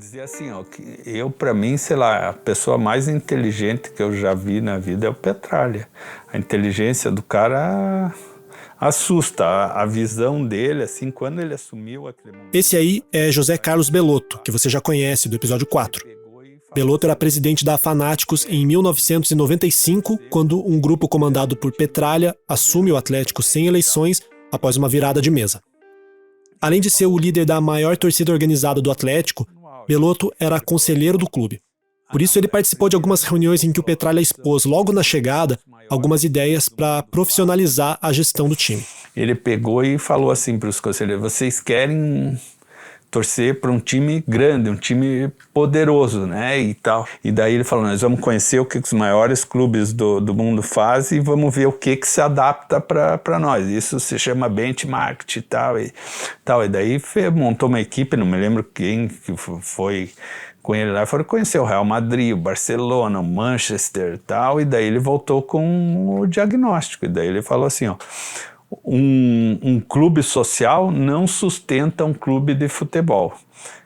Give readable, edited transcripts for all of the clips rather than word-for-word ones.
Dizer assim, ó, que eu, para mim, sei lá, a pessoa mais inteligente que eu já vi na vida é o Petralha. A inteligência do cara assusta, a visão dele, assim, quando ele assumiu aquele momento. Esse aí é José Carlos Belotto, que você já conhece do episódio 4. Belotto era presidente da Fanáticos em 1995, quando um grupo comandado por Petralha assume o Atlético sem eleições após uma virada de mesa. Além de ser o líder da maior torcida organizada do Atlético, Belotto era conselheiro do clube. Por isso ele participou de algumas reuniões em que o Petralha expôs, logo na chegada, algumas ideias para profissionalizar a gestão do time. Ele pegou e falou assim para os conselheiros: vocês querem torcer para um time grande, um time poderoso, né, e tal. E daí ele falou: nós vamos conhecer o que os maiores clubes do mundo fazem e vamos ver o que se adapta para nós. Isso se chama benchmark e tal. E daí montou uma equipe, não me lembro quem que foi com ele lá, foram conhecer o Real Madrid, o Barcelona, o Manchester e tal, e daí ele voltou com o diagnóstico. E daí ele falou assim, ó: um clube social não sustenta um clube de futebol.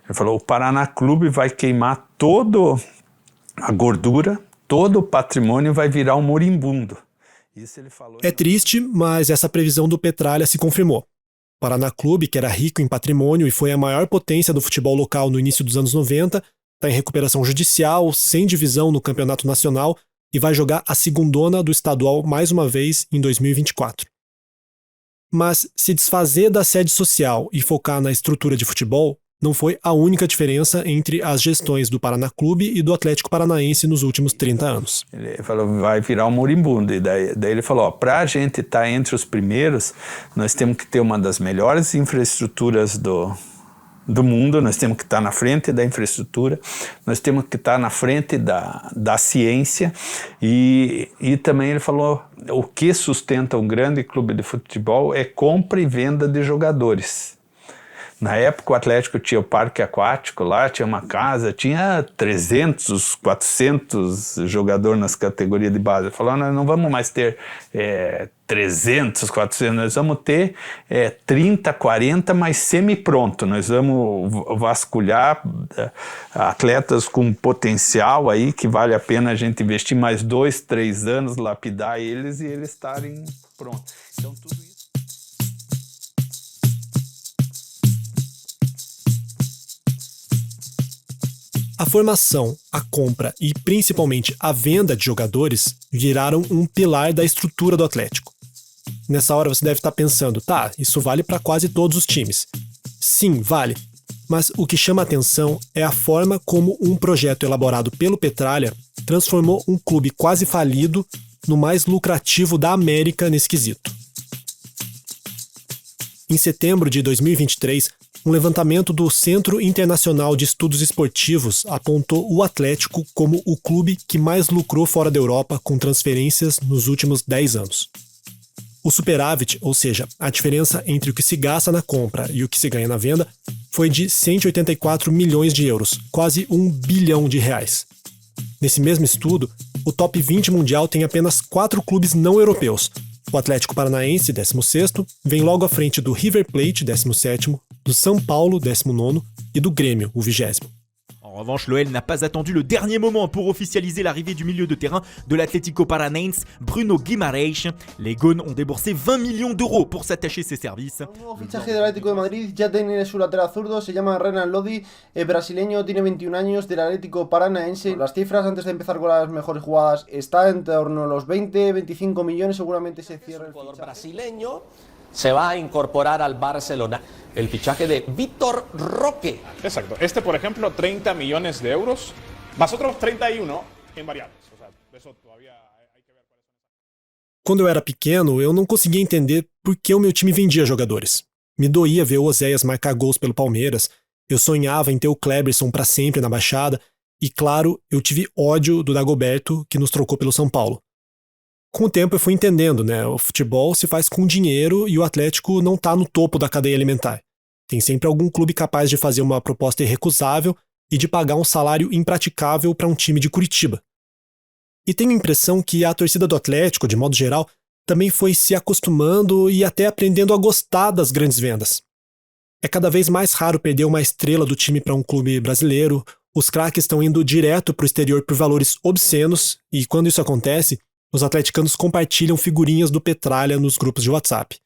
Ele falou: o Paraná Clube vai queimar toda a gordura, todo o patrimônio vai virar um moribundo. Isso ele falou. É triste, mas essa previsão do Petralha se confirmou. O Paraná Clube, que era rico em patrimônio e foi a maior potência do futebol local no início dos anos 90, está em recuperação judicial, sem divisão no campeonato nacional e vai jogar a segundona do estadual mais uma vez em 2024. Mas se desfazer da sede social e focar na estrutura de futebol não foi a única diferença entre as gestões do Paraná Clube e do Atlético Paranaense nos últimos 30 anos. Ele falou: vai virar um moribundo. E daí ele falou: para a gente estar entre os primeiros, nós temos que ter uma das melhores infraestruturas do mundo, nós temos que estar na frente da infraestrutura, nós temos que estar na frente da ciência e também ele falou: o que sustenta um grande clube de futebol é compra e venda de jogadores. Na época o Atlético tinha o parque aquático lá, tinha uma casa, tinha 300, 400 jogadores nas categorias de base. Ele falou: nós não vamos mais ter 300, 400, nós vamos ter 30, 40, mas semi-pronto. Nós vamos vasculhar atletas com potencial aí, que vale a pena a gente investir mais 2, 3 anos, lapidar eles e eles estarem prontos. Então tudo isso. A formação, a compra e principalmente a venda de jogadores viraram um pilar da estrutura do Atlético. Nessa hora você deve estar pensando: tá, isso vale para quase todos os times. Sim, vale. Mas o que chama a atenção é a forma como um projeto elaborado pelo Petralha transformou um clube quase falido no mais lucrativo da América nesse quesito. Em setembro de 2023, um levantamento do Centro Internacional de Estudos Esportivos apontou o Atlético como o clube que mais lucrou fora da Europa com transferências nos últimos 10 anos. O superávit, ou seja, a diferença entre o que se gasta na compra e o que se ganha na venda, foi de 184 milhões de euros, quase R$1 bilhão. Nesse mesmo estudo, o top 20 mundial tem apenas 4 clubes não europeus. O Atlético Paranaense, 16º, vem logo à frente do River Plate, 17º, do São Paulo, 19º, e do Grêmio, o 20º. En revanche, l'OL n'a pas attendu le dernier moment pour officialiser l'arrivée du milieu de terrain de l'Atlético Paranaense, Bruno Guimaraes. Les Gones ont déboursé 20 millions d'euros pour s'attacher ses services. El nuevo fichaje del Atlético de Madrid ya tiene su lateral zurdo, se llama Renan Lodi, brasileño, tiene 21 años, del Atlético Paranaense. Las cifras antes de empezar con las mejores jugadas está en torno a los 20, 25 millones, seguramente se cierra el jugador fichaje. brasileño se va a incorporar al Barcelona. El fichaje de Víctor Roque. Exacto. Este, por ejemplo, 30 millones de euros, más otros 31 en variables. O sea, eso todavía hay que ver cuáles son. Quando eu era pequeno, eu não conseguia entender por que o meu time vendia jogadores. Me doía ver o Oséias marcar gols pelo Palmeiras, eu sonhava em ter o Kleberson para sempre na Baixada, e claro, eu tive ódio do Dagoberto, que nos trocou pelo São Paulo. Com o tempo eu fui entendendo, né? O futebol se faz com dinheiro e o Atlético não está no topo da cadeia alimentar. Tem sempre algum clube capaz de fazer uma proposta irrecusável e de pagar um salário impraticável para um time de Curitiba. E tenho a impressão que a torcida do Atlético, de modo geral, também foi se acostumando e até aprendendo a gostar das grandes vendas. É cada vez mais raro perder uma estrela do time para um clube brasileiro, os craques estão indo direto para o exterior por valores obscenos e, quando isso acontece, os atleticanos compartilham figurinhas do Petralha nos grupos de WhatsApp.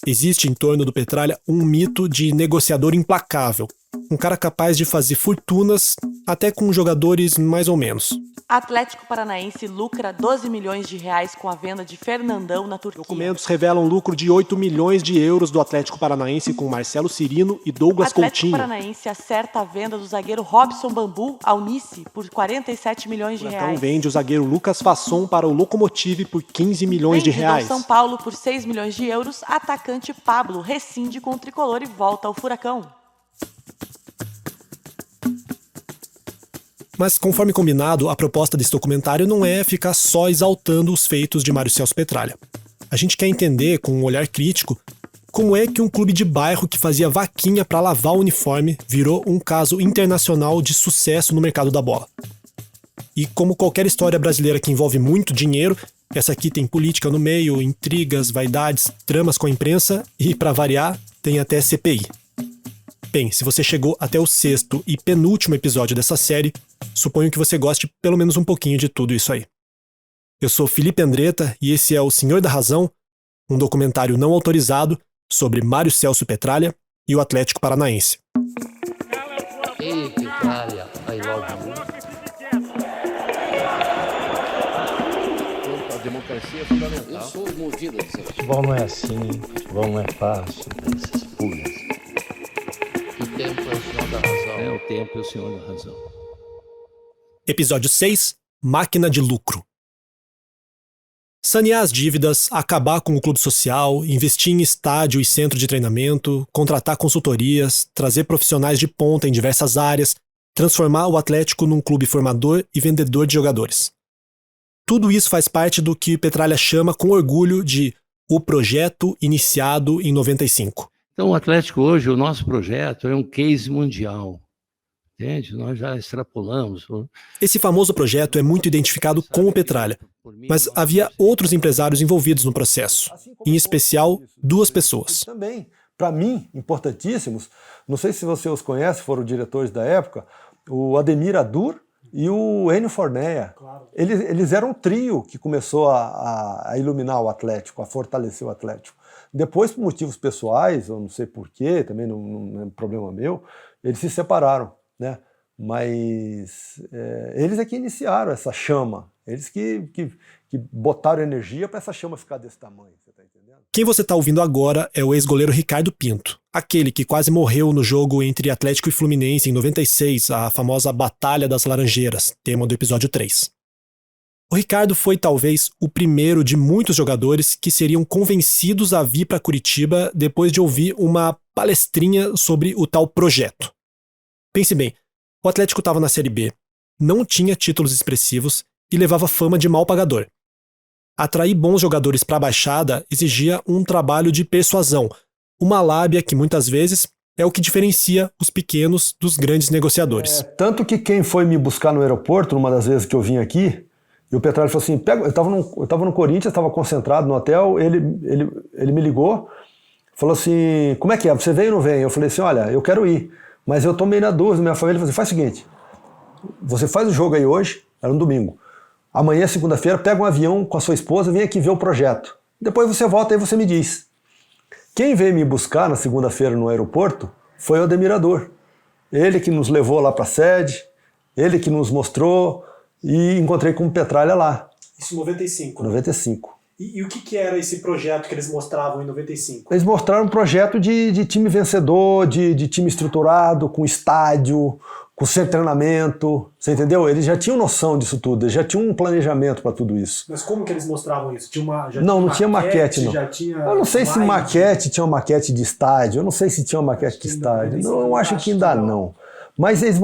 Existe em torno do Petralha um mito de negociador implacável, um cara capaz de fazer fortunas até com jogadores mais ou menos. Atlético Paranaense lucra 12 milhões de reais com a venda de Fernandão na Turquia. Documentos revelam lucro de 8 milhões de euros do Atlético Paranaense com Marcelo Cirino e Douglas Coutinho. O Atlético Paranaense acerta a venda do zagueiro Robson Bambu ao Nice por 47 milhões de reais. Então vende o zagueiro Lucas Fasson para o Lokomotiv por 15 milhões de reais. São Paulo por 6 milhões de euros, atacante Pablo rescinde com o tricolor e volta ao Furacão. Mas, conforme combinado, a proposta desse documentário não é ficar só exaltando os feitos de Mário Celso Petralha. A gente quer entender, com um olhar crítico, como é que um clube de bairro que fazia vaquinha para lavar o uniforme virou um caso internacional de sucesso no mercado da bola. E como qualquer história brasileira que envolve muito dinheiro, essa aqui tem política no meio, intrigas, vaidades, tramas com a imprensa e, para variar, tem até CPI. Bem, se você chegou até o 6º e penúltimo episódio dessa série, suponho que você goste pelo menos um pouquinho de tudo isso aí. Eu sou Felipe Andretta e esse é O Senhor da Razão, um documentário não autorizado sobre Mário Celso Petralha e o Atlético Paranaense. Ei, Petralha, I love you. A democracia é fundamental. Eu sou movido a dizer. Futebol não é assim, futebol não é fácil, essas pulhas. O tempo é o senhor da razão. É, o tempo é o senhor da razão. Episódio 6, Máquina de Lucro. Sanear as dívidas, acabar com o clube social, investir em estádio e centro de treinamento, contratar consultorias, trazer profissionais de ponta em diversas áreas, transformar o Atlético num clube formador e vendedor de jogadores. Tudo isso faz parte do que Petralha chama com orgulho de o projeto iniciado em 95. Então o Atlético hoje, o nosso projeto é um case mundial. Entende? Nós já extrapolamos. Esse famoso projeto é muito identificado com o Petralha, mas havia outros empresários envolvidos no processo, em especial 2 pessoas. Também, para mim, importantíssimos, não sei se você os conhece, foram diretores da época, o Ademir Adur e o Ennio Fornea. Claro. Eles eram um trio que começou a iluminar o Atlético, a fortalecer o Atlético. Depois, por motivos pessoais, eu não sei porquê, também não é problema meu, eles se separaram, né? Mas eles é que iniciaram essa chama, eles que botaram energia para essa chama ficar desse tamanho, você tá entendendo? Quem você está ouvindo agora é o ex-goleiro Ricardo Pinto, aquele que quase morreu no jogo entre Atlético e Fluminense em 96, a famosa Batalha das Laranjeiras, tema do episódio 3. O Ricardo foi talvez o primeiro de muitos jogadores que seriam convencidos a vir para Curitiba depois de ouvir uma palestrinha sobre o tal projeto. Pense bem, o Atlético estava na Série B, não tinha títulos expressivos e levava fama de mal pagador. Atrair bons jogadores para a Baixada exigia um trabalho de persuasão, uma lábia que muitas vezes é o que diferencia os pequenos dos grandes negociadores. Tanto que quem foi me buscar no aeroporto, numa das vezes que eu vim aqui, e o Petralha falou assim, eu estava no Corinthians, estava concentrado no hotel, ele me ligou, falou assim, como é que é, você vem ou não vem? Eu falei assim, olha, eu quero ir, mas eu tô meio na dúvida, minha família falou assim, faz o seguinte, você faz o jogo aí hoje, era um domingo, amanhã, segunda-feira, pega um avião com a sua esposa, vem aqui ver o projeto, depois você volta e você me diz. Quem veio me buscar na segunda-feira no aeroporto foi o Ademir Adur, ele que nos levou lá para a sede, ele que nos mostrou, e encontrei com o Petralha lá. Isso em 95? 95. E o que era esse projeto que eles mostravam em 95? Eles mostraram um projeto de time vencedor, de time estruturado, com estádio, com centro de treinamento, você entendeu? Eles já tinham noção disso tudo, eles já tinham um planejamento para tudo isso. Mas como que eles mostravam isso? Não tinha maquete, não. Eu não sei se tinha uma maquete de estádio, eu não sei se tinha uma maquete de estádio, não, eu acho que ainda não. Mas eles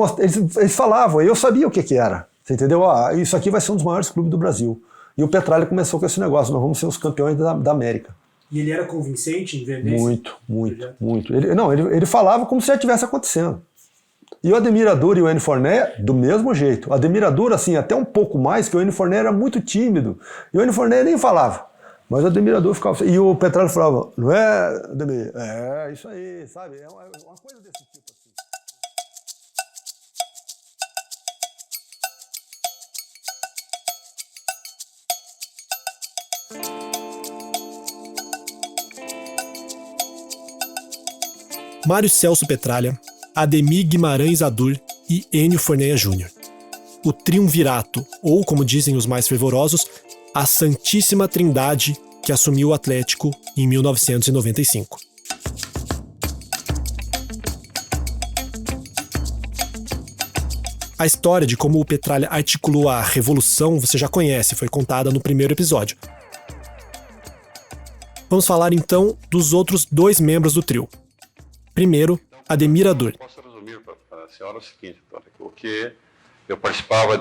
falavam, eu sabia o que era. Você entendeu? Isso aqui vai ser um dos maiores clubes do Brasil. E o Petralha começou com esse negócio, nós vamos ser os campeões da América. E ele era convincente em vender? Muito. Ele falava como se já estivesse acontecendo. E o Ademir Adur e o Ennio Fornea, do mesmo jeito. O Ademir Adur, assim, até um pouco mais, que o Ennio Fornea era muito tímido. E o Ennio Fornea nem falava. Mas o Ademir Ador ficava... E o Petralha falava, não é, Ademir? É, isso aí, sabe? É uma coisa desse tipo assim. Mário Celso Petralha, Ademir Guimarães Adur e Enio Forneia Júnior. O triunvirato, ou como dizem os mais fervorosos, a Santíssima Trindade que assumiu o Atlético em 1995. A história de como o Petralha articulou a revolução você já conhece, foi contada no primeiro episódio. Vamos falar então dos outros 2 membros do trio. Primeiro, Ademir Adur. Posso resumir para a senhora o seguinte, porque eu participava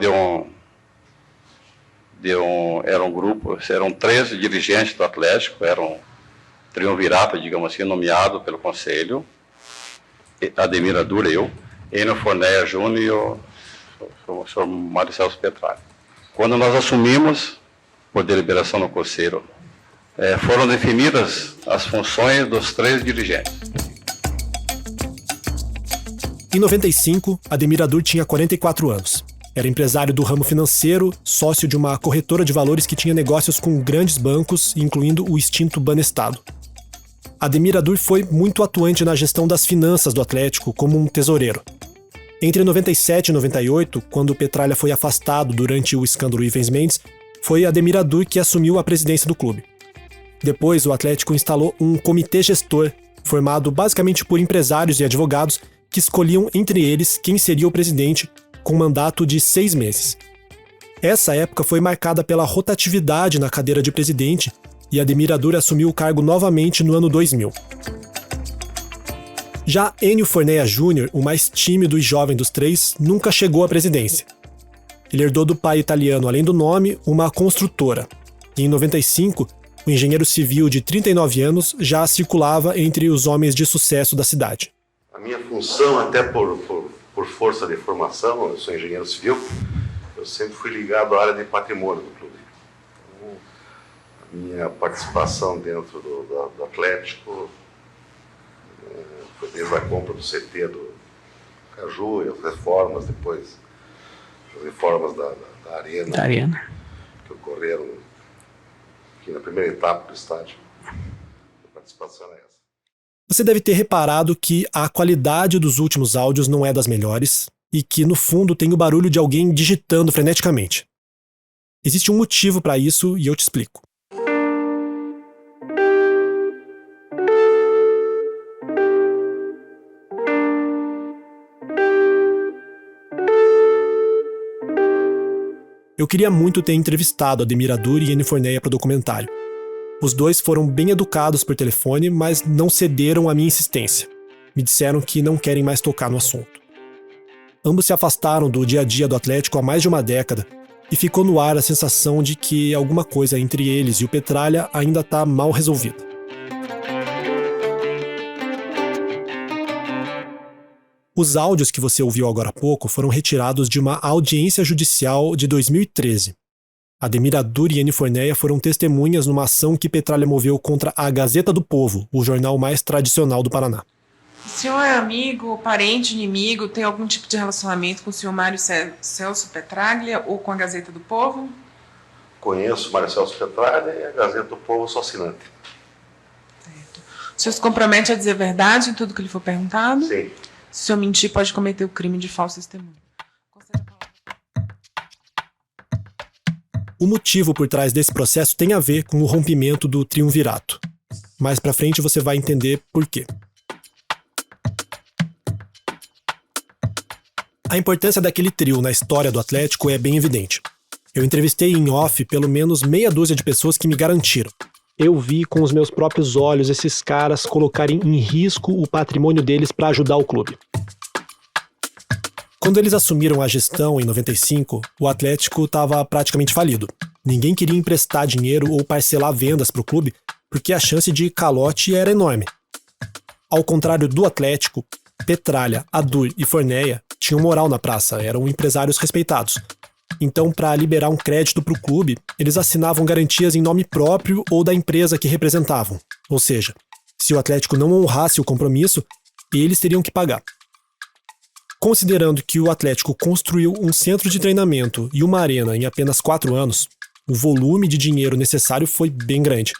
era um grupo, eram 13 dirigentes do Atlético, era um triunvirato, digamos assim, nomeado pelo Conselho, Ademir Adur, eu, Enio Forneia Júnior e o senhor Mário Celso Petralha. Quando nós assumimos, por deliberação no Conselho, foram definidas as funções dos 3 dirigentes. Em 95, Ademir Adur tinha 44 anos. Era empresário do ramo financeiro, sócio de uma corretora de valores que tinha negócios com grandes bancos, incluindo o extinto Banestado. Ademir Adur foi muito atuante na gestão das finanças do Atlético como um tesoureiro. Entre 97 e 98, quando o Petralha foi afastado durante o escândalo Ivens Mendes, foi Ademir Adur que assumiu a presidência do clube. Depois, o Atlético instalou um comitê gestor, formado basicamente por empresários e advogados, que escolhiam entre eles quem seria o presidente, com mandato de 6 meses. Essa época foi marcada pela rotatividade na cadeira de presidente e Ademir Adur assumiu o cargo novamente no ano 2000. Já Enio Forneia Júnior, o mais tímido e jovem dos 3, nunca chegou à presidência. Ele herdou do pai italiano, além do nome, uma construtora. E em 95, o engenheiro civil de 39 anos já circulava entre os homens de sucesso da cidade. A minha função, até por força de formação, eu sou engenheiro civil, eu sempre fui ligado à área de patrimônio do clube. Então, a minha participação dentro do Atlético foi desde a compra do CT do Caju e as reformas, depois as reformas da Arena, que ocorreram aqui na primeira etapa do estádio. A participação é essa. Você deve ter reparado que a qualidade dos últimos áudios não é das melhores e que, no fundo, tem o barulho de alguém digitando freneticamente. Existe um motivo para isso e eu te explico. Eu queria muito ter entrevistado Ademir Adur e Enio Forneia para o documentário. Os 2 foram bem educados por telefone, mas não cederam à minha insistência. Me disseram que não querem mais tocar no assunto. Ambos se afastaram do dia a dia do Atlético há mais de uma década e ficou no ar a sensação de que alguma coisa entre eles e o Petralha ainda está mal resolvida. Os áudios que você ouviu agora há pouco foram retirados de uma audiência judicial de 2013. Ademir Adur e Enio Forneia foram testemunhas numa ação que Petralha moveu contra a Gazeta do Povo, o jornal mais tradicional do Paraná. O senhor é amigo, parente, inimigo, tem algum tipo de relacionamento com o senhor Mário Celso Petralha ou com a Gazeta do Povo? Conheço o Mário Celso Petralha e a Gazeta do Povo, sou assinante. Certo. O senhor se compromete a dizer a verdade em tudo que lhe for perguntado? Sim. Se o senhor mentir, pode cometer o crime de falso testemunho. O motivo por trás desse processo tem a ver com o rompimento do triunvirato. Mais pra frente você vai entender por quê. A importância daquele trio na história do Atlético é bem evidente. Eu entrevistei em off pelo menos meia dúzia de pessoas que me garantiram. Eu vi com os meus próprios olhos esses caras colocarem em risco o patrimônio deles para ajudar o clube. Quando eles assumiram a gestão em 95, o Atlético estava praticamente falido. Ninguém queria emprestar dinheiro ou parcelar vendas para o clube, porque a chance de calote era enorme. Ao contrário do Atlético, Petralha, Adur e Forneia tinham moral na praça, eram empresários respeitados. Então, para liberar um crédito para o clube, eles assinavam garantias em nome próprio ou da empresa que representavam. Ou seja, se o Atlético não honrasse o compromisso, eles teriam que pagar. Considerando que o Atlético construiu um centro de treinamento e uma arena em apenas 4 anos, o volume de dinheiro necessário foi bem grande.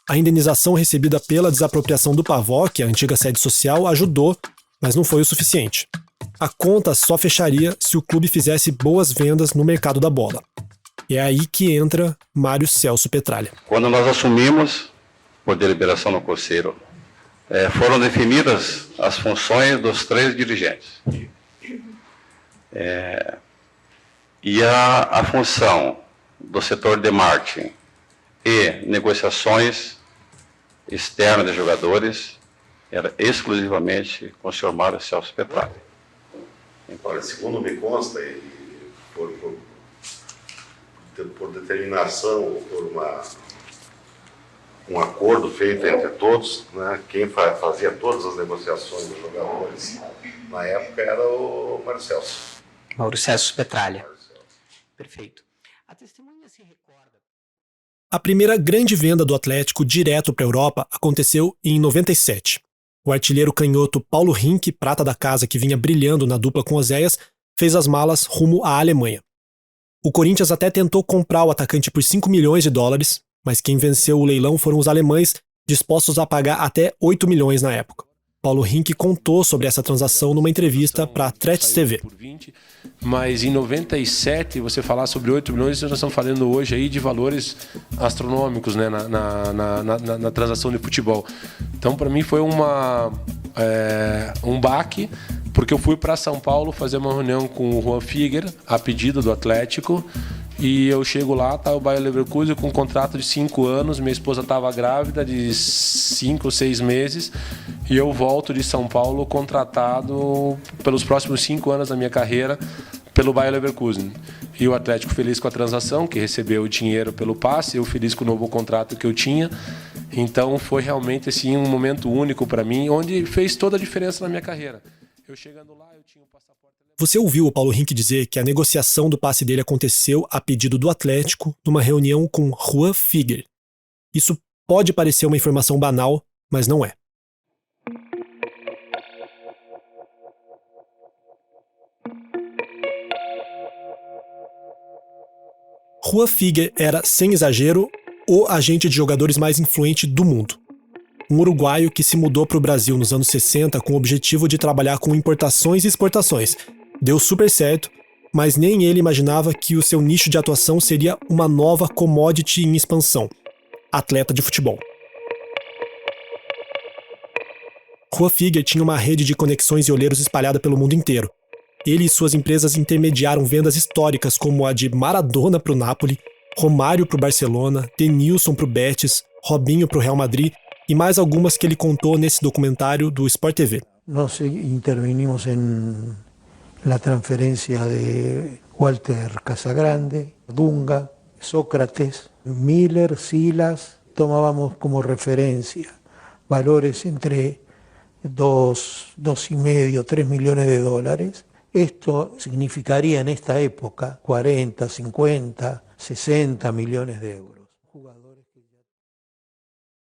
A indenização recebida pela desapropriação do PAVOC, a antiga sede social, ajudou, mas não foi o suficiente. A conta só fecharia se o clube fizesse boas vendas no mercado da bola. É aí que entra Mário Celso Petralha. Quando nós assumimos, por deliberação no Conselho, foram definidas as funções dos 3 dirigentes. E a função do setor de marketing e negociações externas de jogadores era exclusivamente com o senhor Mário Celso Petralha. Olha, segundo me consta, e por determinação, por um acordo feito entre todos, né, quem fazia todas as negociações dos jogadores na época era o Mário Celso. Mário Celso Petralha. Perfeito. A testemunha se recorda. A primeira grande venda do Atlético direto para a Europa aconteceu em 97. O artilheiro canhoto Paulo Rink, prata da casa que vinha brilhando na dupla com Oséias, fez as malas rumo à Alemanha. O Corinthians até tentou comprar o atacante por 5 milhões de dólares, mas quem venceu o leilão foram os alemães, dispostos a pagar até 8 milhões na época. Paulo Rink contou sobre essa transação numa entrevista para a Tretz TV. Mas em 97, você falar sobre 8 milhões, nós estamos falando hoje aí de valores astronômicos, né, na transação de futebol. Então, para mim, foi um baque, porque eu fui para São Paulo fazer uma reunião com o Juan Figuer, a pedido do Atlético, e eu chego lá, tá o Bayer Leverkusen com um contrato de 5 anos, minha esposa estava grávida de 5 ou 6 meses, e eu volto de São Paulo contratado pelos próximos 5 anos da minha carreira pelo Bayer Leverkusen. E o Atlético feliz com a transação, que recebeu o dinheiro pelo passe, eu feliz com o novo contrato que eu tinha. Então foi realmente assim, um momento único para mim, onde fez toda a diferença na minha carreira. Eu chegando lá, eu tinha um passaporte... Você ouviu o Paulo Rink dizer que a negociação do passe dele aconteceu a pedido do Atlético numa reunião com Juan Figuer. Isso pode parecer uma informação banal, mas não é. Juan Figuer era, sem exagero, o agente de jogadores mais influente do mundo. Um uruguaio que se mudou para o Brasil nos anos 60 com o objetivo de trabalhar com importações e exportações. Deu super certo, mas nem ele imaginava que o seu nicho de atuação seria uma nova commodity em expansão: atleta de futebol. Juan Figuer tinha uma rede de conexões e olheiros espalhada pelo mundo inteiro. Ele e suas empresas intermediaram vendas históricas como a de Maradona para o Napoli, Romário para o Barcelona, Denilson para o Betis, Robinho para o Real Madrid e mais algumas que ele contou nesse documentário do Sport TV. Nós intervinimos na transferência de Walter Casagrande, Dunga, Sócrates, Miller, Silas. Tomábamos como referencia valores entre 2,5, 3 millones de dólares. Esto significaría en esta época 40, 50, 60 millones de euros.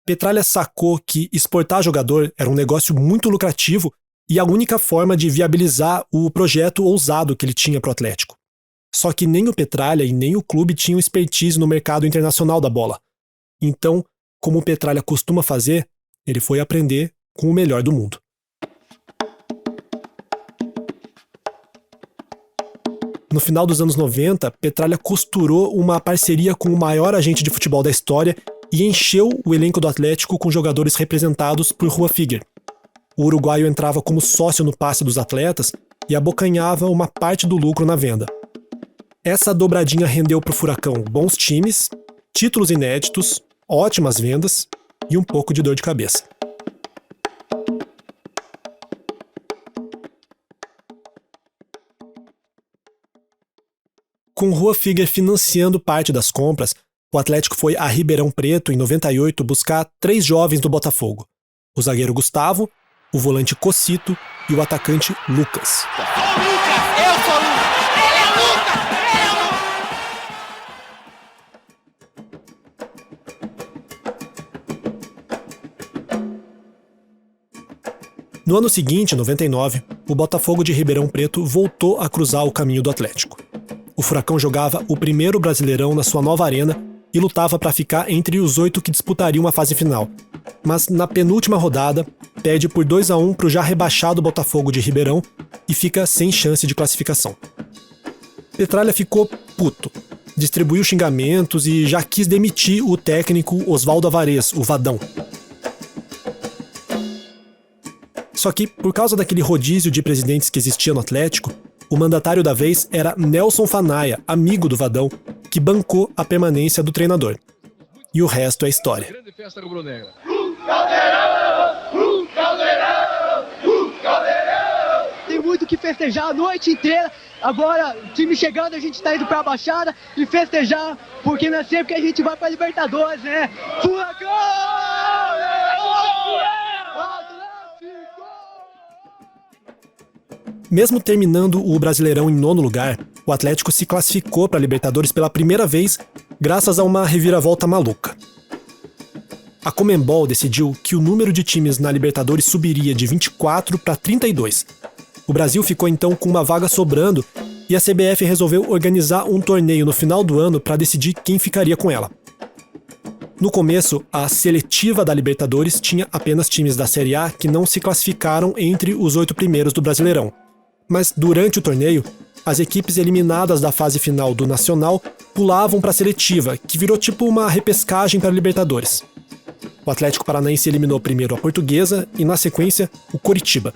Petralha sacou que exportar jogador era um negócio muito lucrativo e a única forma de viabilizar o projeto ousado que ele tinha para o Atlético. Só que nem o Petralha e nem o clube tinham expertise no mercado internacional da bola. Então, como o Petralha costuma fazer, ele foi aprender com o melhor do mundo. No final dos anos 90, Petralha costurou uma parceria com o maior agente de futebol da história e encheu o elenco do Atlético com jogadores representados por Juan Figuer. O uruguaio entrava como sócio no passe dos atletas e abocanhava uma parte do lucro na venda. Essa dobradinha rendeu para o Furacão bons times, títulos inéditos, ótimas vendas e um pouco de dor de cabeça. Com Juan Figuer financiando parte das compras, o Atlético foi a Ribeirão Preto, em 98, buscar 3 jovens do Botafogo: o zagueiro Gustavo, o volante Cocito e o atacante Lucas. No ano seguinte, 99, o Botafogo de Ribeirão Preto voltou a cruzar o caminho do Atlético. O Furacão jogava o primeiro Brasileirão na sua nova arena e lutava para ficar entre os 8 que disputariam a fase final. Mas na penúltima rodada, perde por 2-1 para o já rebaixado Botafogo de Ribeirão e fica sem chance de classificação. Petralha ficou puto, distribuiu xingamentos e já quis demitir o técnico Oswaldo Avarez, o Vadão. Só que, por causa daquele rodízio de presidentes que existia no Atlético, o mandatário da vez era Nelson Fanaia, amigo do Vadão, que bancou a permanência do treinador. E o resto é história. Grande festa rubro-negra. Tem muito que festejar a noite inteira. Agora, time chegando, a gente tá indo pra Baixada e festejar, porque não é sempre que a gente vai pra Libertadores, né? Furacão! Mesmo terminando o Brasileirão em 9º lugar, o Atlético se classificou para a Libertadores pela primeira vez graças a uma reviravolta maluca. A Conmebol decidiu que o número de times na Libertadores subiria de 24 para 32. O Brasil ficou então com uma vaga sobrando e a CBF resolveu organizar um torneio no final do ano para decidir quem ficaria com ela. No começo, a seletiva da Libertadores tinha apenas times da Série A que não se classificaram entre os 8 primeiros do Brasileirão. Mas durante o torneio, as equipes eliminadas da fase final do Nacional pulavam para a seletiva, que virou tipo uma repescagem para a Libertadores. O Atlético Paranaense eliminou primeiro a Portuguesa e, na sequência, o Coritiba.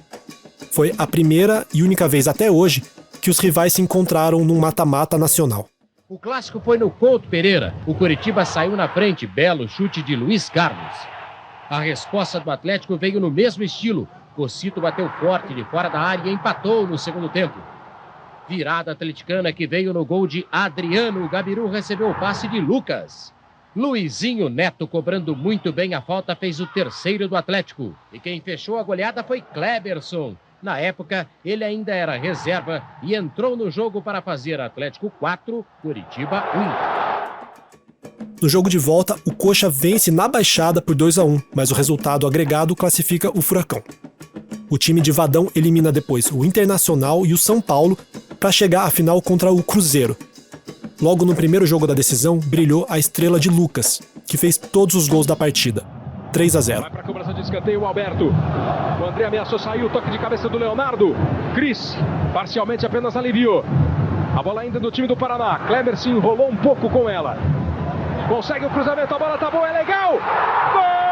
Foi a primeira e única vez até hoje que os rivais se encontraram num mata-mata nacional. O clássico foi no Couto Pereira. O Coritiba saiu na frente, belo chute de Luiz Carlos. A resposta do Atlético veio no mesmo estilo. Cocito bateu forte de fora da área e empatou no segundo tempo. Virada atleticana que veio no gol de Adriano. O Gabiru recebeu o passe de Lucas. Luizinho Neto, cobrando muito bem a falta, fez o terceiro do Atlético. E quem fechou a goleada foi Kleberson. Na época, ele ainda era reserva e entrou no jogo para fazer Atlético 4, Coritiba 1. No jogo de volta, o Coxa vence na Baixada por 2-1, mas o resultado agregado classifica o Furacão. O time de Vadão elimina depois o Internacional e o São Paulo para chegar à final contra o Cruzeiro. Logo no primeiro jogo da decisão, brilhou a estrela de Lucas, que fez todos os gols da partida. 3-0. Vai para a cobrança de escanteio o Alberto. O André ameaçou sair, o toque de cabeça do Leonardo. Cris, parcialmente apenas aliviou. A bola ainda do time do Paraná. Kleber se enrolou um pouco com ela. Consegue o cruzamento, a bola tá boa, é legal! Gol!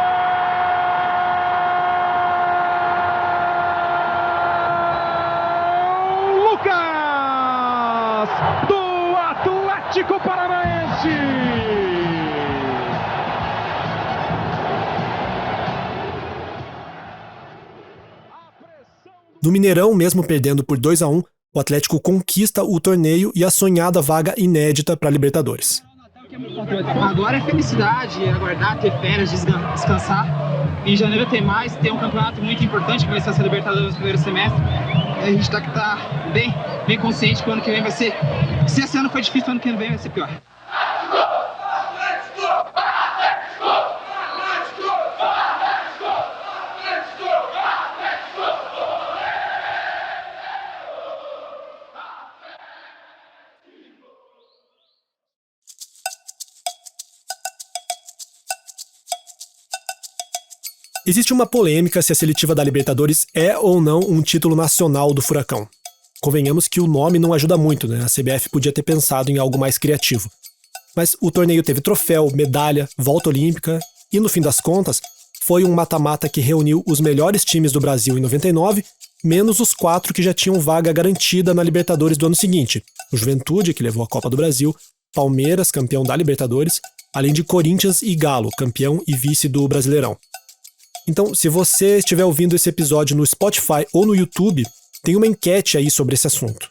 Lucas! Do Atlético Paranaense! No Mineirão, mesmo perdendo por 2-1, o Atlético conquista o torneio e a sonhada vaga inédita para a Libertadores. Agora é felicidade, aguardar, ter férias, descansar. Em janeiro tem mais, tem um campeonato muito importante que vai ser essa Libertadores no primeiro semestre. E a gente tá bem consciente que o ano que vem vai ser... Se esse ano foi difícil, o ano que vem vai ser pior. Existe uma polêmica se a seletiva da Libertadores é ou não um título nacional do Furacão. Convenhamos que o nome não ajuda muito, né? A CBF podia ter pensado em algo mais criativo. Mas o torneio teve troféu, medalha, volta olímpica e, no fim das contas, foi um mata-mata que reuniu os melhores times do Brasil em 99, menos os 4 que já tinham vaga garantida na Libertadores do ano seguinte. O Juventude, que levou a Copa do Brasil, Palmeiras, campeão da Libertadores, além de Corinthians e Galo, campeão e vice do Brasileirão. Então, se você estiver ouvindo esse episódio no Spotify ou no YouTube, tem uma enquete aí sobre esse assunto.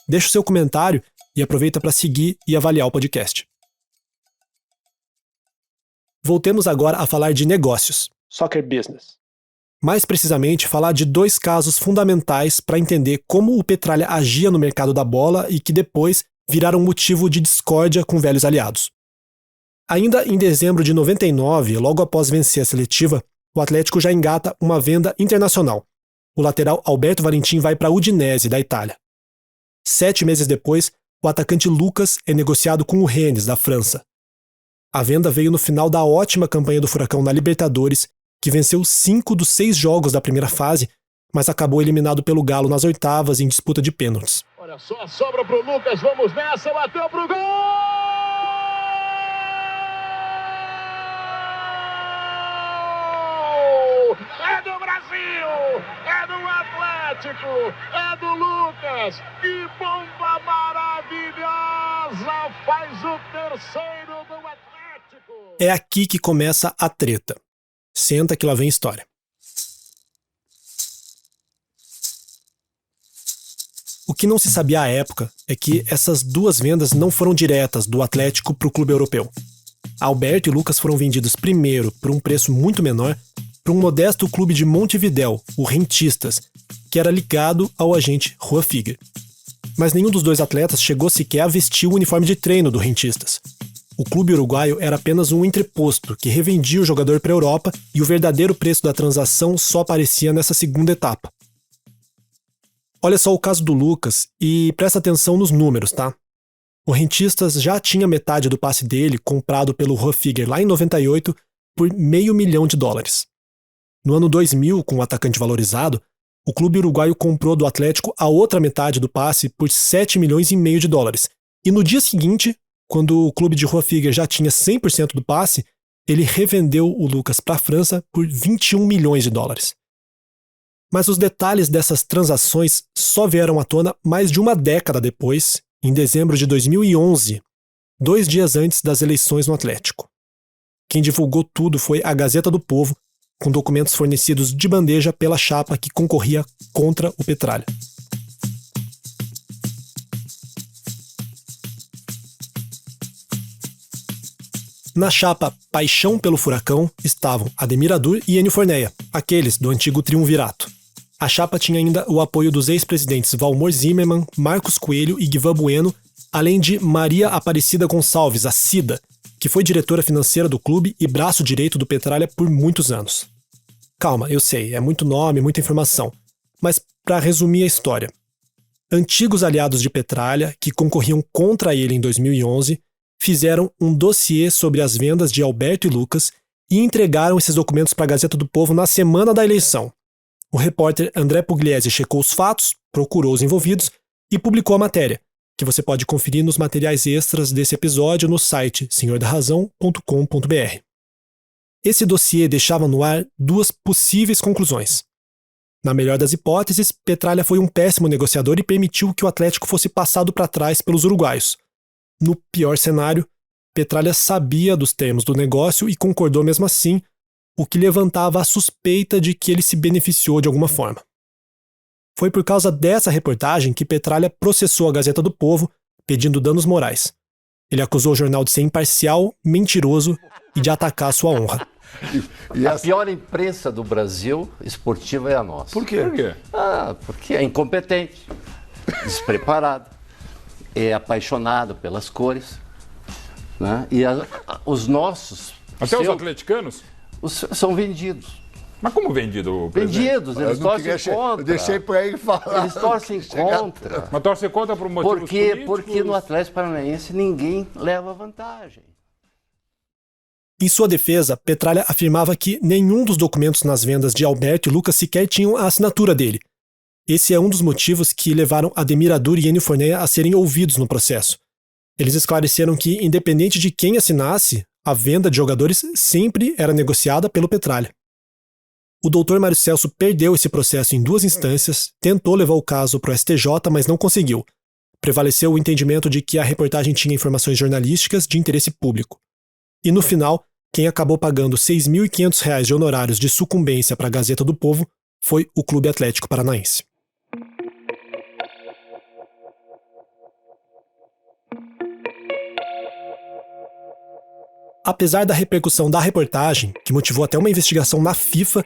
Deixa o seu comentário e aproveita para seguir e avaliar o podcast. Voltemos agora a falar de negócios. Soccer business. Mais precisamente, falar de 2 casos fundamentais para entender como o Petralha agia no mercado da bola e que depois viraram motivo de discórdia com velhos aliados. Ainda em dezembro de 99, logo após vencer a seletiva, o Atlético já engata uma venda internacional. o lateral Alberto Valentim vai para a Udinese, da Itália. 7 meses depois, o atacante Lucas é negociado com o Rennes, da França. A venda veio no final da ótima campanha do Furacão na Libertadores, que venceu 5 dos 6 jogos da primeira fase, mas acabou eliminado pelo Galo nas oitavas em disputa de pênaltis. Olha só, sobra pro Lucas, vamos nessa, bateu pro gol! É do Brasil, é do Atlético, é do Lucas, que bomba maravilhosa, faz o terceiro do Atlético. É aqui que começa a treta. Senta que lá vem história. O que não se sabia à época é que essas duas vendas não foram diretas do Atlético para o clube europeu. Alberto e Lucas foram vendidos primeiro por um preço muito menor para um modesto clube de Montevidéu, o Rentistas, que era ligado ao agente Rua Figuer. Mas nenhum dos dois atletas chegou sequer a vestir o uniforme de treino do Rentistas. O clube uruguaio era apenas um entreposto que revendia o jogador para a Europa e o verdadeiro preço da transação só aparecia nessa segunda etapa. Olha só o caso do Lucas e presta atenção nos números, tá? O Rentistas já tinha metade do passe dele comprado pelo Rua Figuer lá em 98 por $500 mil. No ano 2000, com o atacante valorizado, o clube uruguaio comprou do Atlético a outra metade do passe por $7,5 milhões. E no dia seguinte, quando o clube de Rua Figuer já tinha 100% do passe, ele revendeu o Lucas para a França por $21 milhões. Mas os detalhes dessas transações só vieram à tona mais de uma década depois, em dezembro de 2011, 2 dias antes das eleições no Atlético. Quem divulgou tudo foi a Gazeta do Povo, com documentos fornecidos de bandeja pela chapa que concorria contra o Petralha. Na chapa Paixão pelo Furacão estavam Ademir Adur e Ennio Forneia, aqueles do antigo triunvirato. A chapa tinha ainda o apoio dos ex-presidentes Valmor Zimmermann, Marcos Coelho e Guivan Bueno, além de Maria Aparecida Gonçalves, a Cida, que foi diretora financeira do clube e braço direito do Petralha por muitos anos. Calma, eu sei, é muito nome, muita informação, mas para resumir a história. Antigos aliados de Petralha, que concorriam contra ele em 2011, fizeram um dossiê sobre as vendas de Alberto e Lucas e entregaram esses documentos para a Gazeta do Povo na semana da eleição. O repórter André Pugliese checou os fatos, procurou os envolvidos e publicou a matéria, que você pode conferir nos materiais extras desse episódio no site senhordarrazão.com.br. Esse dossiê deixava no ar 2 possíveis conclusões. Na melhor das hipóteses, Petralha foi um péssimo negociador e permitiu que o Atlético fosse passado para trás pelos uruguaios. No pior cenário, Petralha sabia dos termos do negócio e concordou mesmo assim, o que levantava a suspeita de que ele se beneficiou de alguma forma. Foi por causa dessa reportagem que Petralha processou a Gazeta do Povo, pedindo danos morais. Ele acusou o jornal de ser imparcial, mentiroso e de atacar sua honra. A pior imprensa do Brasil esportiva é a nossa. Por quê? Porque é incompetente, despreparado, é apaixonado pelas cores, né? E os nossos... Até os atleticanos? São vendidos. Mas como vendido? Vendidos, eles torcem contra. Eu deixei para ele falar. Eles torcem contra. Mas torcem contra por motivos políticos? Porque no Atlético Paranaense ninguém leva vantagem. Em sua defesa, Petralha afirmava que nenhum dos documentos nas vendas de Alberto e Lucas sequer tinham a assinatura dele. Esse é um dos motivos que levaram Ademir Adur e Ennio Forneia a serem ouvidos no processo. Eles esclareceram que, independente de quem assinasse, a venda de jogadores sempre era negociada pelo Petralha. O doutor Mário Celso perdeu esse processo em 2 instâncias, tentou levar o caso para o STJ, mas não conseguiu. Prevaleceu o entendimento de que a reportagem tinha informações jornalísticas de interesse público. E no final, quem acabou pagando R$ 6.500 de honorários de sucumbência para a Gazeta do Povo foi o Clube Atlético Paranaense. Apesar da repercussão da reportagem, que motivou até uma investigação na FIFA,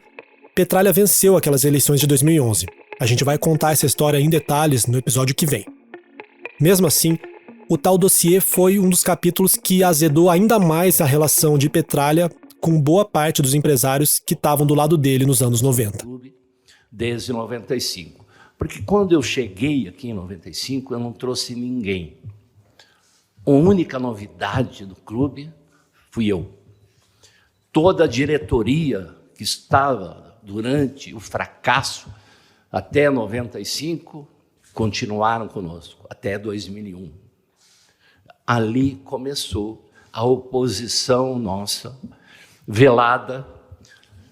Petralha venceu aquelas eleições de 2011. A gente vai contar essa história em detalhes no episódio que vem. Mesmo assim, o tal dossiê foi um dos capítulos que azedou ainda mais a relação de Petralha com boa parte dos empresários que estavam do lado dele nos anos 90. desde 95. Porque quando eu cheguei aqui em 95, eu não trouxe ninguém. A única novidade do clube fui eu. Toda a diretoria que estava durante o fracasso até 95 continuaram conosco, até 2001. Ali começou a oposição nossa, velada,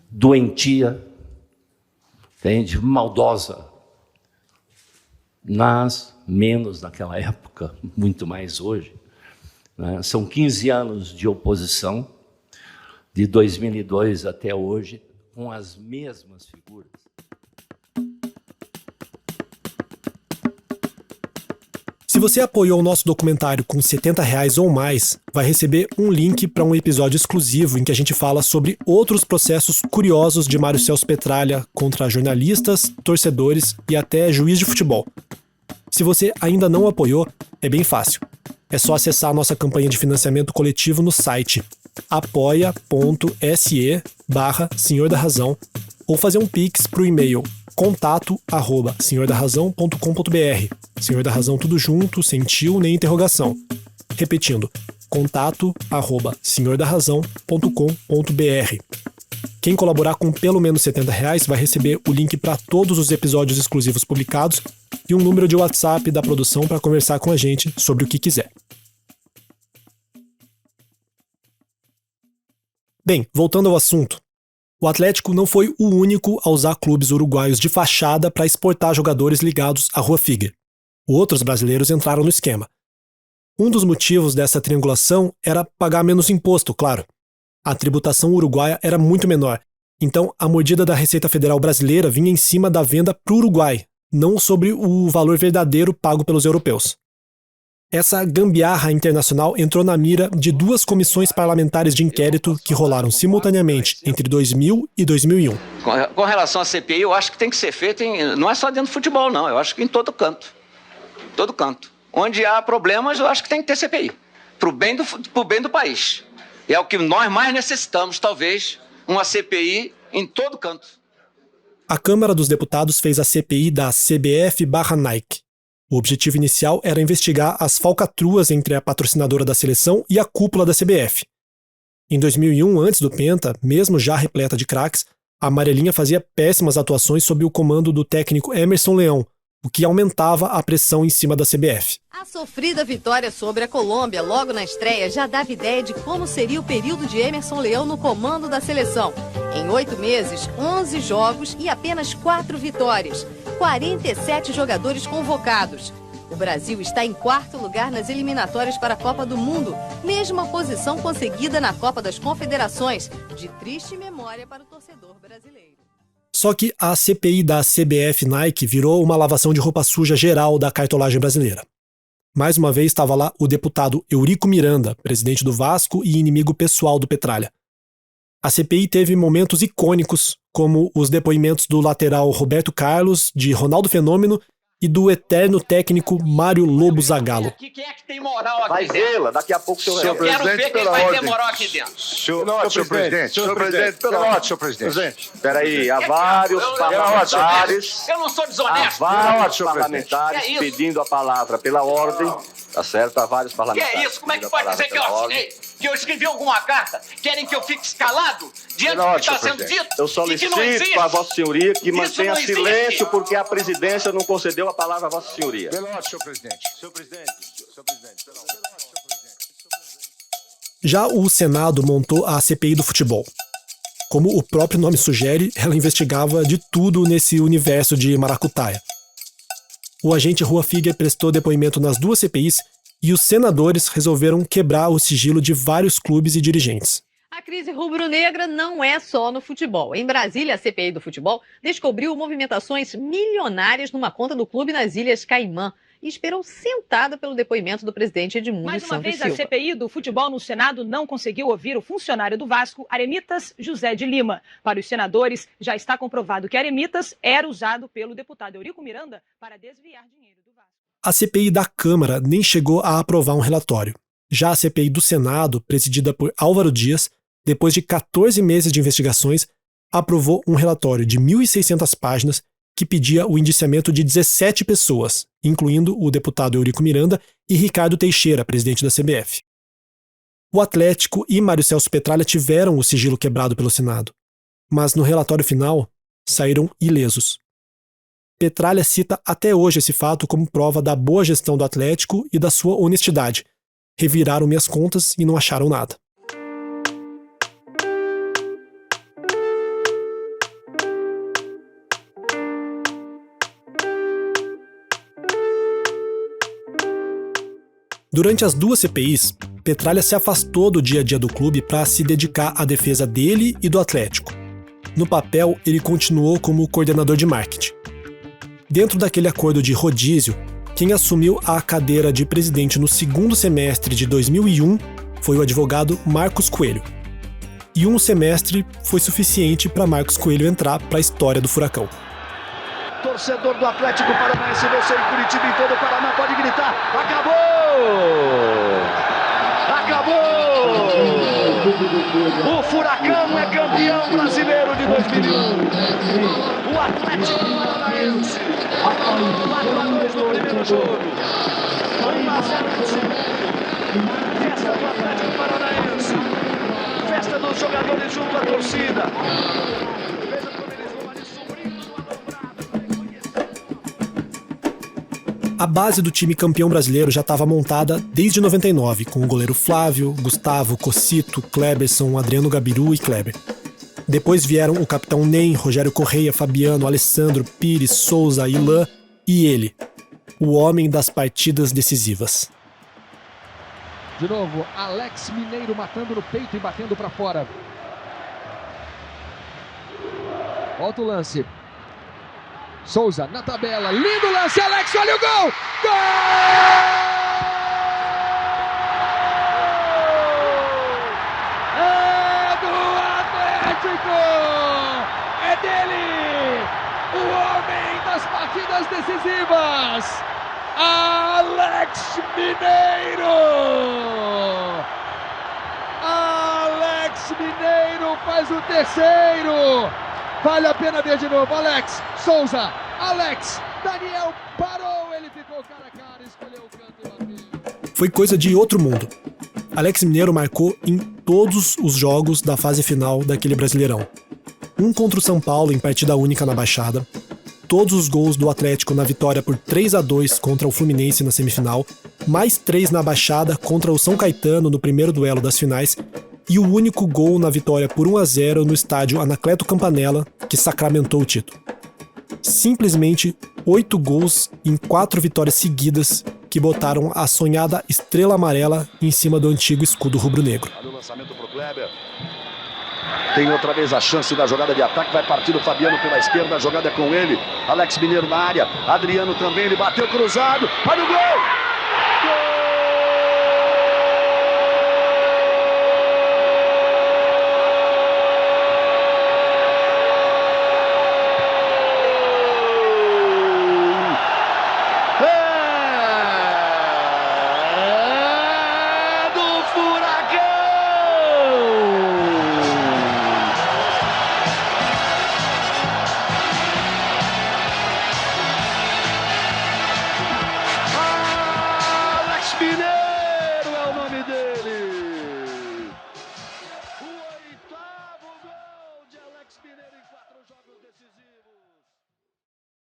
doentia, entende? Maldosa. Mas menos naquela época, muito mais hoje. Né? São 15 anos de oposição, de 2002 até hoje, com as mesmas figuras. Se você apoiou o nosso documentário com R$70 ou mais, vai receber um link para um episódio exclusivo em que a gente fala sobre outros processos curiosos de Mário Celso Petralha contra jornalistas, torcedores e até juiz de futebol. Se você ainda não apoiou, é bem fácil. É só acessar a nossa campanha de financiamento coletivo no site apoia.se/Senhor da Razão ou fazer um pix para o e-mail contato@senhordarrazão.com.br. Senhor da Razão tudo junto, sem tio nem interrogação. Repetindo, contato@senhordarrazão.com.br. Quem colaborar com pelo menos R$70 vai receber o link para todos os episódios exclusivos publicados e um número de WhatsApp da produção para conversar com a gente sobre o que quiser. Bem, voltando ao assunto. O Atlético não foi o único a usar clubes uruguaios de fachada para exportar jogadores ligados à Rua Figuer. Outros brasileiros entraram no esquema. Um dos motivos dessa triangulação era pagar menos imposto, claro. A tributação uruguaia era muito menor, então a mordida da Receita Federal brasileira vinha em cima da venda para o Uruguai, não sobre o valor verdadeiro pago pelos europeus. Essa gambiarra internacional entrou na mira de duas comissões parlamentares de inquérito que rolaram simultaneamente entre 2000 e 2001. Com relação à CPI, eu acho que tem que ser feita, não é só dentro do futebol, não. Eu acho que em todo canto. Todo canto. Onde há problemas, eu acho que tem que ter CPI. Pro bem do país. E é o que nós mais necessitamos, talvez, uma CPI em todo canto. A Câmara dos Deputados fez a CPI da CBF/Nike. O objetivo inicial era investigar as falcatruas entre a patrocinadora da seleção e a cúpula da CBF. Em 2001, antes do Penta, mesmo já repleta de craques, a amarelinha fazia péssimas atuações sob o comando do técnico Emerson Leão, o que aumentava a pressão em cima da CBF. A sofrida vitória sobre a Colômbia logo na estreia já dava ideia de como seria o período de Emerson Leão no comando da seleção. Em 8 meses, 11 jogos e apenas 4 vitórias. 47 jogadores convocados. O Brasil está em 4º lugar nas eliminatórias para a Copa do Mundo, mesma posição conseguida na Copa das Confederações, de triste memória para o torcedor brasileiro. Só que a CPI da CBF-Nike virou uma lavação de roupa suja geral da cartolagem brasileira. Mais uma vez estava lá o deputado Eurico Miranda, presidente do Vasco e inimigo pessoal do Petralha. A CPI teve momentos icônicos, como os depoimentos do lateral Roberto Carlos, de Ronaldo Fenômeno e do eterno técnico Mário Lobo Zagallo. Quem é que tem moral aqui vai dentro? vê-la, daqui a pouco o senhor Quero ver quem vai ter moral aqui dentro. Senhor presidente, pela ordem, senhor presidente. Espera aí, há vários parlamentares. Eu não sou desonesto. Há vários parlamentares pedindo a palavra pela ordem, tá certo? Há vários parlamentares. Que é isso? Como é que pode dizer que eu assinei? Que eu escrevi alguma carta? Querem que eu fique escalado diante do que está sendo dito? Eu solicito para Vossa Senhoria que mantenha silêncio porque a presidência não concedeu a palavra a Vossa Senhoria. Pela ordem, senhor presidente. Senhor presidente. Já o Senado montou a CPI do futebol. Como o próprio nome sugere, ela investigava de tudo nesse universo de maracutaia. O agente Rua Figuer prestou depoimento nas duas CPIs e os senadores resolveram quebrar o sigilo de vários clubes e dirigentes. A crise rubro-negra não é só no futebol. Em Brasília, a CPI do futebol descobriu movimentações milionárias numa conta do clube nas Ilhas Caimã e esperou sentada pelo depoimento do presidente Edmundo Mais uma Santos vez, Silva. a CPI do futebol no Senado não conseguiu ouvir o funcionário do Vasco, Aremitas José de Lima. Para os senadores, já está comprovado que Aremitas era usado pelo deputado Eurico Miranda para desviar dinheiro do Vasco. A CPI da Câmara nem chegou a aprovar um relatório. Já a CPI do Senado, presidida por Álvaro Dias, depois de 14 meses de investigações, aprovou um relatório de 1.600 páginas que pedia o indiciamento de 17 pessoas, incluindo o deputado Eurico Miranda e Ricardo Teixeira, presidente da CBF. O Atlético e Mário Celso Petralha tiveram o sigilo quebrado pelo Senado, mas no relatório final saíram ilesos. Petralha cita até hoje esse fato como prova da boa gestão do Atlético e da sua honestidade. Reviraram minhas contas e não acharam nada. Durante as duas CPIs, Petralha se afastou do dia a dia do clube para se dedicar à defesa dele e do Atlético. No papel, ele continuou como coordenador de marketing. Dentro daquele acordo de rodízio, quem assumiu a cadeira de presidente no segundo semestre de 2001 foi o advogado Marcos Coelho. E um semestre foi suficiente para Marcos Coelho entrar para a história do Furacão. Torcedor do Atlético Paranaense, você em Curitiba e todo o Paraná pode gritar: acabou! Acabou! O Furacão é campeão brasileiro de 2001. O Atlético Paranaense 4-2 no primeiro jogo, 1-0 no segundo. Festa do Atlético Paranaense, festa dos jogadores junto à torcida. A base do time campeão brasileiro já estava montada desde 99, com o goleiro Flávio, Gustavo, Cocito, Kleberson, Adriano Gabiru e Kleber. Depois vieram o capitão Nem, Rogério Correia, Fabiano, Alessandro, Pires, Souza, Ilan e ele, o homem das partidas decisivas. De novo, Alex Mineiro matando no peito e batendo para fora. Volta o lance. Souza na tabela, lindo lance, Alex, olha o gol! Gol! É do Atlético! É dele! O homem das partidas decisivas! Alex Mineiro! Alex Mineiro faz o terceiro! Vale a pena ver de novo, Alex, Souza, Alex, Daniel parou, ele ficou cara a cara, escolheu o canto e bateu. Foi coisa de outro mundo. Alex Mineiro marcou em todos os jogos da fase final daquele Brasileirão. Um contra o São Paulo em partida única na Baixada, todos os gols do Atlético na vitória por 3-2 contra o Fluminense na semifinal, mais 3 na Baixada contra o São Caetano no primeiro duelo das finais, e o único gol na vitória por 1-0 no estádio Anacleto Campanella, que sacramentou o título. Simplesmente 8 gols em 4 vitórias seguidas que botaram a sonhada estrela amarela em cima do antigo escudo rubro-negro. Olha o lançamento pro Kleber. Tem outra vez a chance da jogada de ataque, vai partir o Fabiano pela esquerda, a jogada é com ele. Alex Mineiro na área, Adriano também, ele bateu cruzado, olha o gol! Gol!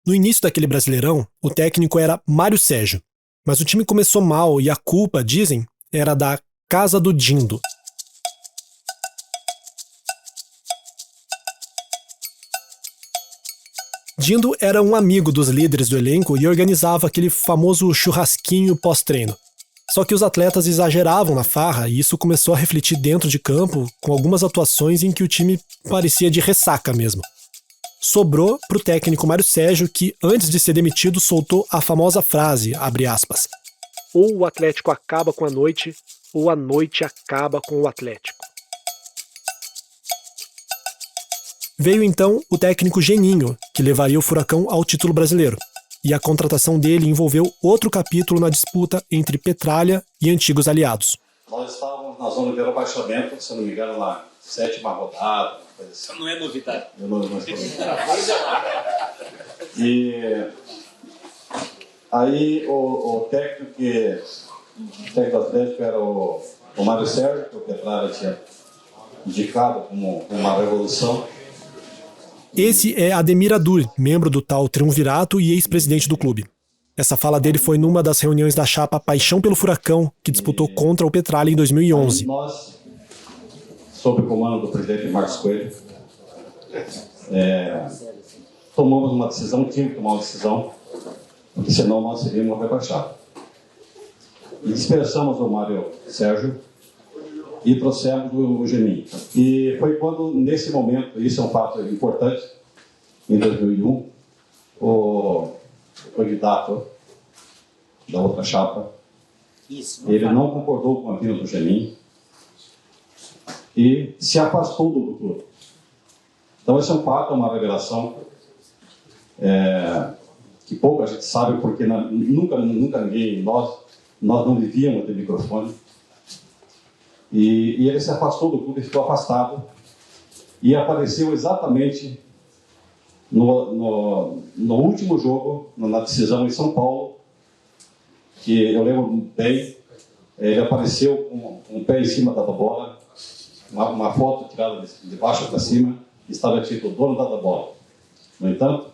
No início daquele Brasileirão, o técnico era Mário Sérgio, mas o time começou mal e a culpa, dizem, era da Casa do Dindo. Dindo era um amigo dos líderes do elenco e organizava aquele famoso churrasquinho pós-treino. Só que os atletas exageravam na farra e isso começou a refletir dentro de campo com algumas atuações em que o time parecia de ressaca mesmo. Sobrou pro técnico Mário Sérgio que, antes de ser demitido, soltou a famosa frase, abre aspas, ou o Atlético acaba com a noite, ou a noite acaba com o Atlético. Veio então o técnico Geninho, que levaria o Furacão ao título brasileiro, e a contratação dele envolveu outro capítulo na disputa entre Petralha e antigos aliados. Nós estávamos na zona de rebaixamento, se não me engano, na 7ª rodada. Não é novidade. E aí o técnico do Atlético era o Mário Sérgio, que o Petralha tinha indicado como uma revolução. Esse é Ademir Adur, membro do tal Triunvirato e ex-presidente do clube. Essa fala dele foi numa das reuniões da chapa Paixão pelo Furacão, que disputou contra o Petralha em 2011. Nós, sob o comando do presidente Marcos Coelho, tomamos uma decisão, tínhamos que tomar uma decisão, porque senão nós seríamos rebaixados. E dispersamos o Mário Sérgio e trouxemos o Geninho. E foi quando, nesse momento, isso é um fato importante, em 2001, o candidato da outra chapa, ele não concordou com a vinda do Geninho e se afastou do clube. Então, esse é um fato, uma revelação que pouca gente sabe, porque nunca ninguém, nós não vivíamos de microfone. E ele se afastou do clube, ficou afastado e apareceu exatamente no último jogo, na decisão em São Paulo, que eu lembro bem, ele apareceu com o pé em cima da bola, uma foto tirada de baixo para cima, estava escrito dono da bola. No entanto,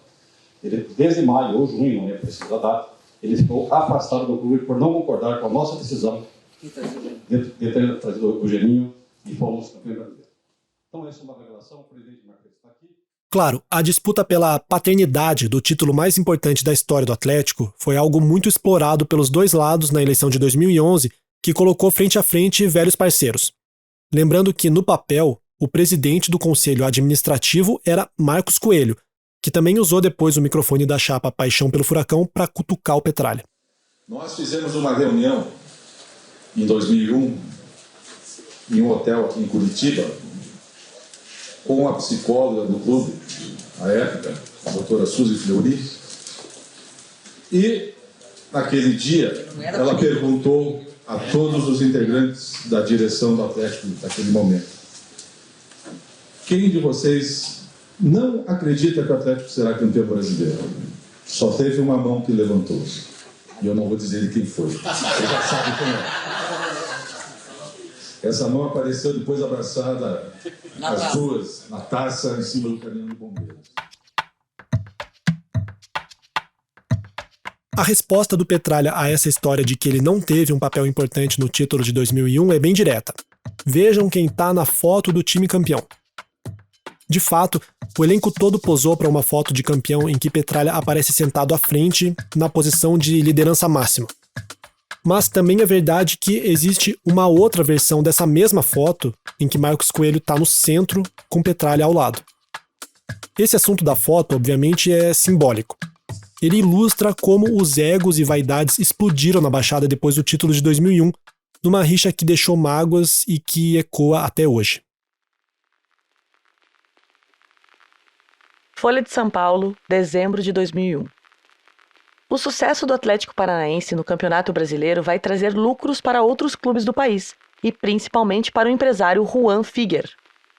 ele, desde maio ou junho, não é preciso a data, ele ficou afastado do clube por não concordar com a nossa decisão de ter trazido o Geninho e fomos campeões brasileiros. Então, essa é uma revelação, o presidente Marcos está aqui. Claro, a disputa pela paternidade do título mais importante da história do Atlético foi algo muito explorado pelos dois lados na eleição de 2011, que colocou frente a frente velhos parceiros. Lembrando que, no papel, o presidente do Conselho Administrativo era Marcos Coelho, que também usou depois o microfone da chapa Paixão pelo Furacão para cutucar o Petralha. Nós fizemos uma reunião em 2001, em um hotel aqui em Curitiba, com a psicóloga do clube, à época, a doutora Suzy Fleury, e naquele dia ela perguntou a todos os integrantes da direção do Atlético naquele momento: quem de vocês não acredita que o Atlético será campeão brasileiro? Só teve uma mão que levantou. E eu não vou dizer de quem foi. Você já sabe quem é. Essa mão apareceu depois abraçada, as duas, na taça, em cima do caminhão de bombeiros. A resposta do Petralha a essa história de que ele não teve um papel importante no título de 2001 é bem direta. Vejam quem tá na foto do time campeão. De fato, o elenco todo posou para uma foto de campeão em que Petralha aparece sentado à frente, na posição de liderança máxima. Mas também é verdade que existe uma outra versão dessa mesma foto, em que Marcos Coelho está no centro, com Petralha ao lado. Esse assunto da foto, obviamente, é simbólico. Ele ilustra como os egos e vaidades explodiram na Baixada depois do título de 2001, numa rixa que deixou mágoas e que ecoa até hoje. Folha de São Paulo, dezembro de 2001. O sucesso do Atlético Paranaense no Campeonato Brasileiro vai trazer lucros para outros clubes do país, e principalmente para o empresário Juan Figuer.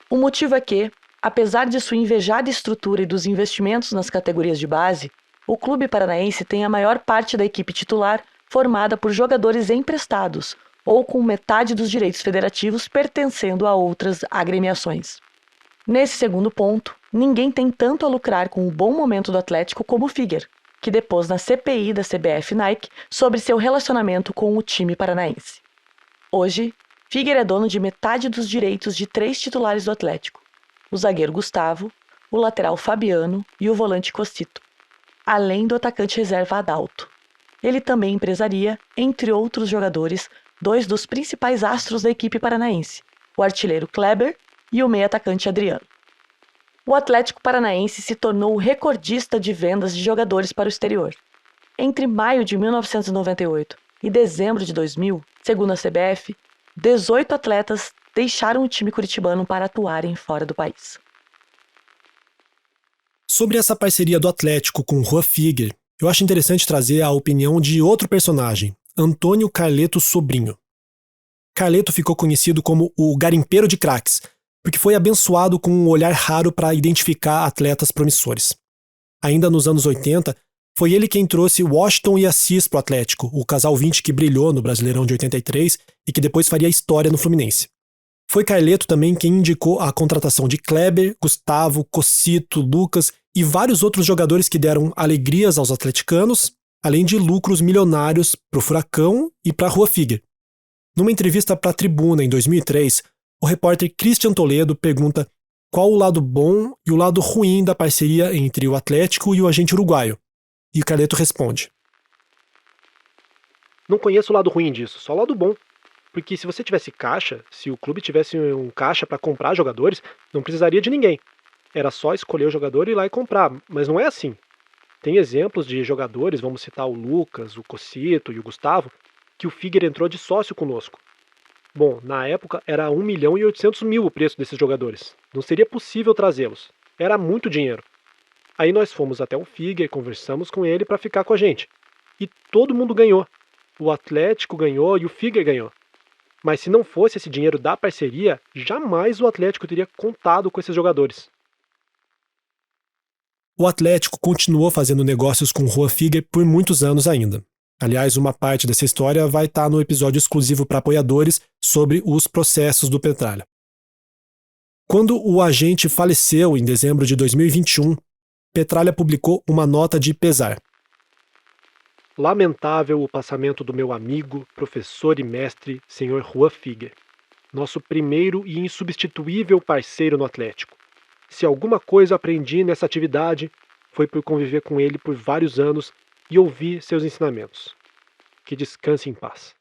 O motivo é que, apesar de sua invejada estrutura e dos investimentos nas categorias de base, o clube paranaense tem a maior parte da equipe titular formada por jogadores emprestados, ou com metade dos direitos federativos pertencendo a outras agremiações. Nesse segundo ponto, ninguém tem tanto a lucrar com o bom momento do Atlético como o Figuer, que depôs na CPI da CBF Nike sobre seu relacionamento com o time paranaense. Hoje, Figuer é dono de metade dos direitos de 3 titulares do Atlético: o zagueiro Gustavo, o lateral Fabiano e o volante Costito, além do atacante reserva Adalto. Ele também empresaria, entre outros jogadores, 2 dos principais astros da equipe paranaense, o artilheiro Kleber e o meio-atacante Adriano. O Atlético Paranaense se tornou o recordista de vendas de jogadores para o exterior. Entre maio de 1998 e dezembro de 2000, segundo a CBF, 18 atletas deixaram o time curitibano para atuarem fora do país. Sobre essa parceria do Atlético com Juan Figuer, eu acho interessante trazer a opinião de outro personagem, Antônio Carleto Sobrinho. Carleto ficou conhecido como o garimpeiro de craques, porque foi abençoado com um olhar raro para identificar atletas promissores. Ainda nos anos 80, foi ele quem trouxe Washington e Assis para o Atlético, o casal 20 que brilhou no Brasileirão de 83 e que depois faria história no Fluminense. Foi Carleto também quem indicou a contratação de Kleber, Gustavo, Cocito, Lucas e vários outros jogadores que deram alegrias aos atleticanos, além de lucros milionários para o Furacão e para a Rua Figuer. Numa entrevista para a Tribuna em 2003, o repórter Christian Toledo pergunta qual o lado bom e o lado ruim da parceria entre o Atlético e o agente uruguaio. E o Carleto responde: não conheço o lado ruim disso, só o lado bom. Porque se você tivesse caixa, se o clube tivesse um caixa para comprar jogadores, não precisaria de ninguém. Era só escolher o jogador e ir lá e comprar, mas não é assim. Tem exemplos de jogadores, vamos citar o Lucas, o Cocito e o Gustavo, que o Figuer entrou de sócio conosco. Bom, na época era 1.800.000 o preço desses jogadores. Não seria possível trazê-los. Era muito dinheiro. Aí nós fomos até o Figuer, conversamos com ele para ficar com a gente. E todo mundo ganhou. O Atlético ganhou e o Figuer ganhou. Mas se não fosse esse dinheiro da parceria, jamais o Atlético teria contado com esses jogadores. O Atlético continuou fazendo negócios com Rua Figuer por muitos anos ainda. Aliás, uma parte dessa história vai estar no episódio exclusivo para apoiadores sobre os processos do Petralha. Quando o agente faleceu em dezembro de 2021, Petralha publicou uma nota de pesar. Lamentável o passamento do meu amigo, professor e mestre, senhor Rua Figuer, nosso primeiro e insubstituível parceiro no Atlético. Se alguma coisa aprendi nessa atividade, foi por conviver com ele por vários anos e ouvir seus ensinamentos. Que descanse em paz.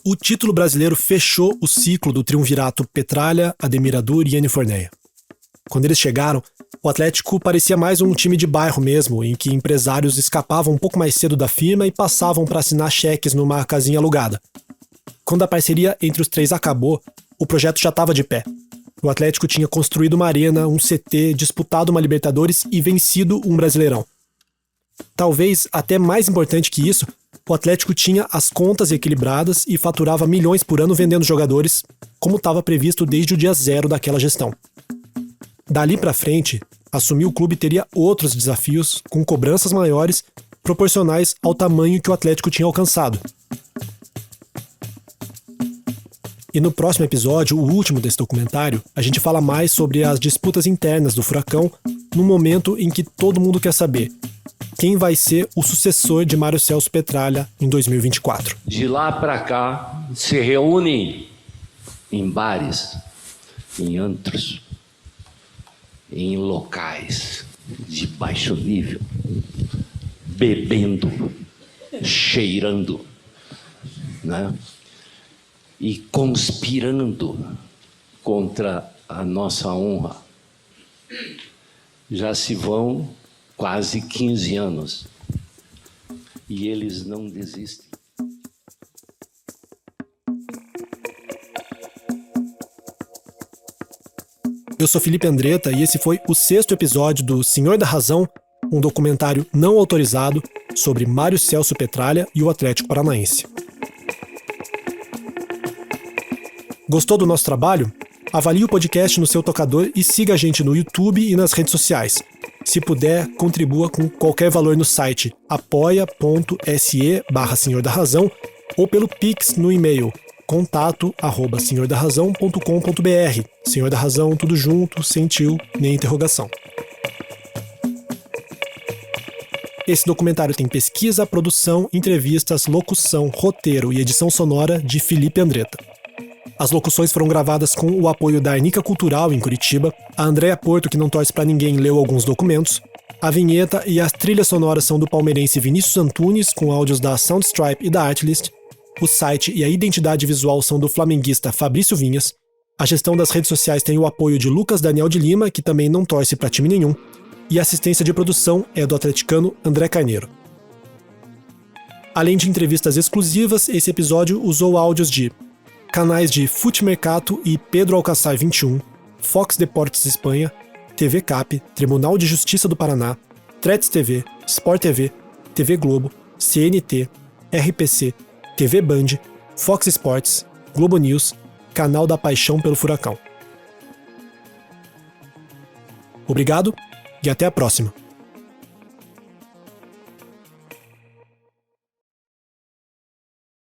O título brasileiro fechou o ciclo do triunvirato Petralha, Ademir Adur e Iane Forneia. Quando eles chegaram, o Atlético parecia mais um time de bairro mesmo, em que empresários escapavam um pouco mais cedo da firma e passavam para assinar cheques numa casinha alugada. Quando a parceria entre os três acabou, o projeto já estava de pé. O Atlético tinha construído uma arena, um CT, disputado uma Libertadores e vencido um Brasileirão. Talvez até mais importante que isso, o Atlético tinha as contas equilibradas e faturava milhões por ano vendendo jogadores, como estava previsto desde o dia zero daquela gestão. Dali para frente, assumir o clube teria outros desafios, com cobranças maiores, proporcionais ao tamanho que o Atlético tinha alcançado. E no próximo episódio, o último desse documentário, a gente fala mais sobre as disputas internas do Furacão, no momento em que todo mundo quer saber quem vai ser o sucessor de Mário Celso Petralha em 2024. De lá para cá, se reúnem em bares, em antros, em locais de baixo nível, bebendo, cheirando, né? E conspirando contra a nossa honra. Já se vão quase 15 anos e eles não desistem. Eu sou Felipe Andretta e esse foi o 6º episódio do Senhor da Razão, um documentário não autorizado sobre Mário Celso Petralha e o Atlético Paranaense. Gostou do nosso trabalho? Avalie o podcast no seu tocador e siga a gente no YouTube e nas redes sociais. Se puder, contribua com qualquer valor no site apoia.se/Senhor da Razão ou pelo Pix no e-mail contato@senhordarrazão.com.br. Senhor da Razão, tudo junto, sem tio, nem interrogação. Esse documentário tem pesquisa, produção, entrevistas, locução, roteiro e edição sonora de Felipe Andretta. As locuções foram gravadas com o apoio da Arnica Cultural, em Curitiba. A Andréa Porto, que não torce pra ninguém, leu alguns documentos. A vinheta e as trilhas sonoras são do palmeirense Vinícius Antunes, com áudios da Soundstripe e da Artlist. O site e a identidade visual são do flamenguista Fabrício Vinhas. A gestão das redes sociais tem o apoio de Lucas Daniel de Lima, que também não torce pra time nenhum. E a assistência de produção é do atleticano André Carneiro. Além de entrevistas exclusivas, esse episódio usou áudios de canais de Fute Mercato e Pedro Alcaçar 21, Fox Deportes Espanha, TV Cap, Tribunal de Justiça do Paraná, Threads TV, Sport TV, TV Globo, CNT, RPC, TV Band, Fox Sports, Globo News, Canal da Paixão pelo Furacão. Obrigado e até a próxima.